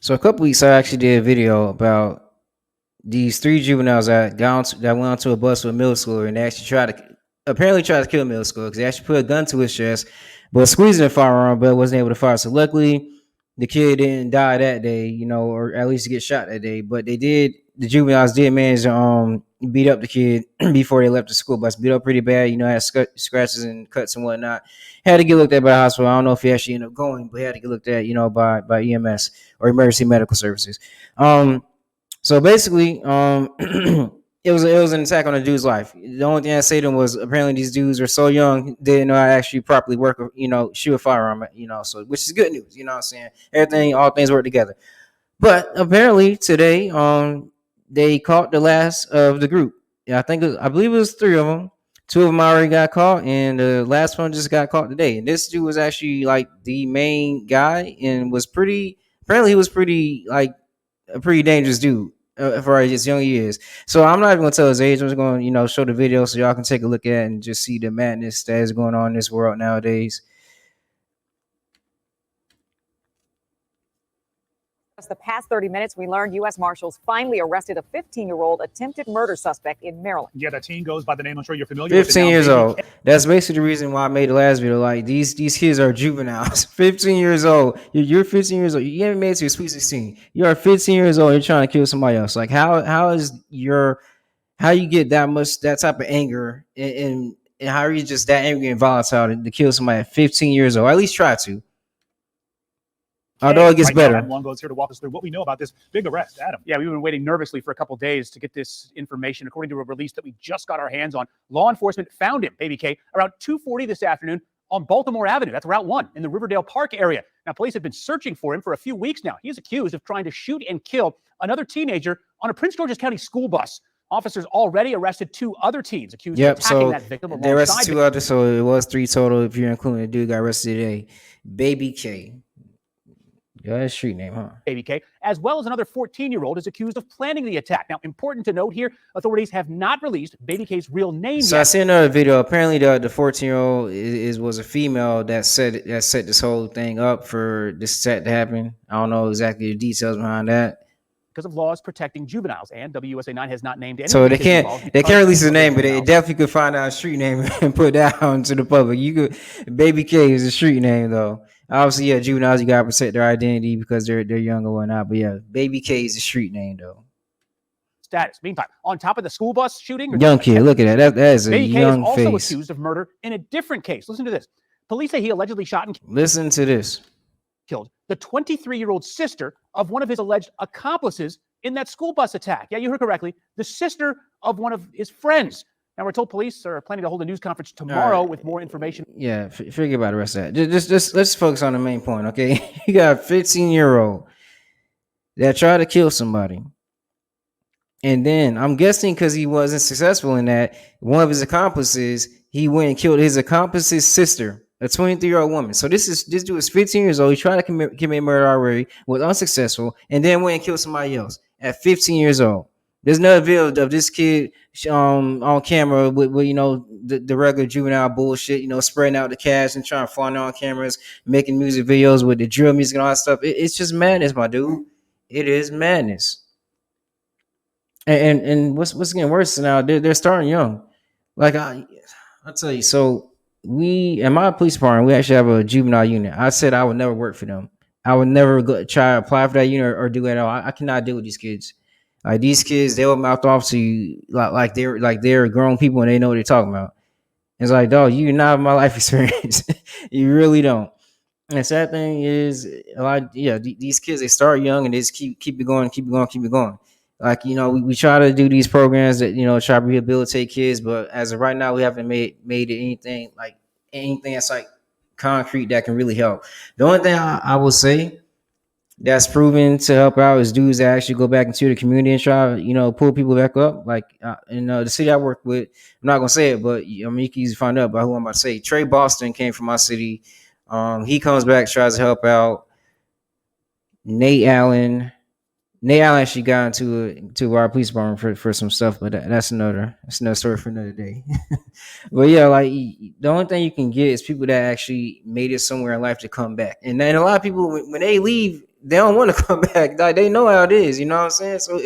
So a couple weeks, I actually did a video about these three juveniles that went onto a bus with a middle schooler, and they actually tried to kill a middle schooler because they actually put a gun to his chest, but squeezing the firearm, but wasn't able to fire. So luckily, the kid didn't die that day, or at least get shot that day. But they did. The juveniles did manage to beat up the kid before they left the school bus. Beat up pretty bad. Had scratches and cuts and whatnot. Had to get looked at by the hospital. I don't know if he actually ended up going, but he had to get looked at, by EMS or emergency medical services. So basically, it was an attack on a dude's life. The only thing I say to him was apparently these dudes are so young, they didn't know how to actually properly work, shoot a firearm, so which is good news, what I'm saying? All things work together. But apparently today, they caught the last of the group. Yeah, I believe it was three of them. Two of them already got caught, and the last one just got caught today. And this dude was actually like the main guy, and was pretty. Apparently, he was pretty like a pretty dangerous dude for as young he is. So I'm not even gonna tell his age. I'm just gonna show the video so y'all can take a look at it and just see the madness that is going on in this world nowadays. The past 30 minutes, we learned U.S. Marshals finally arrested a 15-year-old attempted murder suspect in Maryland. Yeah, that teen goes by the name, I'm sure you're familiar 15 years old. That's basically the reason why I made the last video. Like, these kids are juveniles. 15 years old. You're 15 years old. You haven't made it to your sweet 16. You are 15 years old. You're trying to kill somebody else. Like, how you get that type of anger, and how are you just that angry and volatile to kill somebody at 15 years old? At least try to. Although it gets better. Adam Longo's here to walk us through what we know about this big arrest. Adam. Yeah, we've been waiting nervously for a couple days to get this information. According to a release that we just got our hands on, law enforcement found him, Baby K, around 2:40 this afternoon on Baltimore Avenue. That's Route 1 in the Riverdale Park area. Now, police have been searching for him for a few weeks now. He is accused of trying to shoot and kill another teenager on a Prince George's County school bus. Officers already arrested two other teens accused of attacking that victim. They arrested two others, so it was three total if you're including the dude got arrested today. Baby K. Yeah, that's street name, huh? Baby K, as well as another 14-year-old, is accused of planning the attack. Now, important to note here, authorities have not released Baby K's real name yet. I see another video. Apparently, the 14-year-old was a female that set this whole thing up for this set to happen. I don't know exactly the details behind that. Because of laws protecting juveniles, and WUSA 9 has not named any. So they can't release his name, but they definitely could find out a street name and put that out to the public. Baby K is a street name though. Obviously, yeah, juveniles, you gotta protect their identity because they're young or whatnot. But yeah, Baby K is a street name though. Status. Meantime, on top of the school bus shooting, young kid, look at that. That is a young face. Baby K is also accused of murder in a different case. Listen to this. Police say he allegedly shot and listen to this. Killed the 23-year-old sister of one of his alleged accomplices in that school bus attack. Yeah, you heard correctly. The sister of one of his friends. Now, we're told police are planning to hold a news conference tomorrow with more information. Yeah, forget about the rest of that. Just let's focus on the main point, okay? You got a 15-year-old that tried to kill somebody. And then, I'm guessing because he wasn't successful in that, one of his accomplices, he went and killed his accomplice's sister, a 23-year-old woman. So this dude is 15 years old. He tried to commit murder already, was unsuccessful, and then went and killed somebody else at 15 years old. There's another video of this kid on camera with the regular juvenile bullshit, spreading out the cash and trying to find on cameras, making music videos with the drill music and all that stuff. It's just madness, my dude. It is madness. And what's getting worse now? They're starting young. Like I'll tell you. So we in my police department, we actually have a juvenile unit. I said I would never work for them. I would never try to apply for that unit or do it at all. I cannot deal with these kids. Like these kids, they will mouth off to you like they're grown people and they know what they're talking about. It's like, dog, you do not have my life experience. You really don't. And the sad thing is, these kids, they start young and they just keep it going. Like, we try to do these programs that, try to rehabilitate kids, but as of right now, we haven't made it anything that's like concrete that can really help. The only thing I will say that's proven to help out is dudes that actually go back into the community and try, pull people back up. Like in the city I work with, I'm not gonna say it, but you can easily find out by who I'm about to say. Trey Boston came from my city. He comes back, tries to help out. Nate Allen, Nate Allen actually got to our police department for some stuff, but that's another story for another day. But yeah, like the only thing you can get is people that actually made it somewhere in life to come back, and then a lot of people when they leave, they don't want to come back. Like they know how it is, you know what I'm saying? So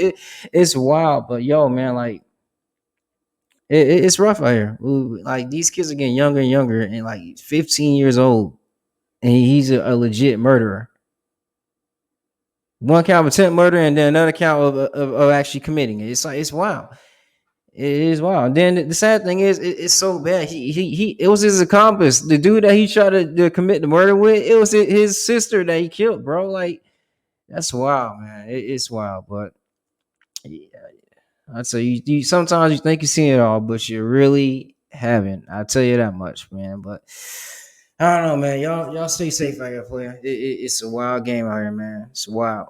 it's wild, but yo, man, like it's rough out here. Ooh, like these kids are getting younger and younger, and like 15 years old, and he's a legit murderer. One count of attempt murder, and then another count of actually committing it. It's like it's wild. It is wild. And then the sad thing is, it's so bad. He it was his accomplice, the dude that he tried to commit the murder with. It was his sister that he killed, bro. Like that's wild, man. It's wild, but yeah, I'd say you sometimes you think you see it all, but you really haven't. I tell you that much, man. But I don't know, man. Y'all stay safe out here, player. It's a wild game out here, man. It's wild.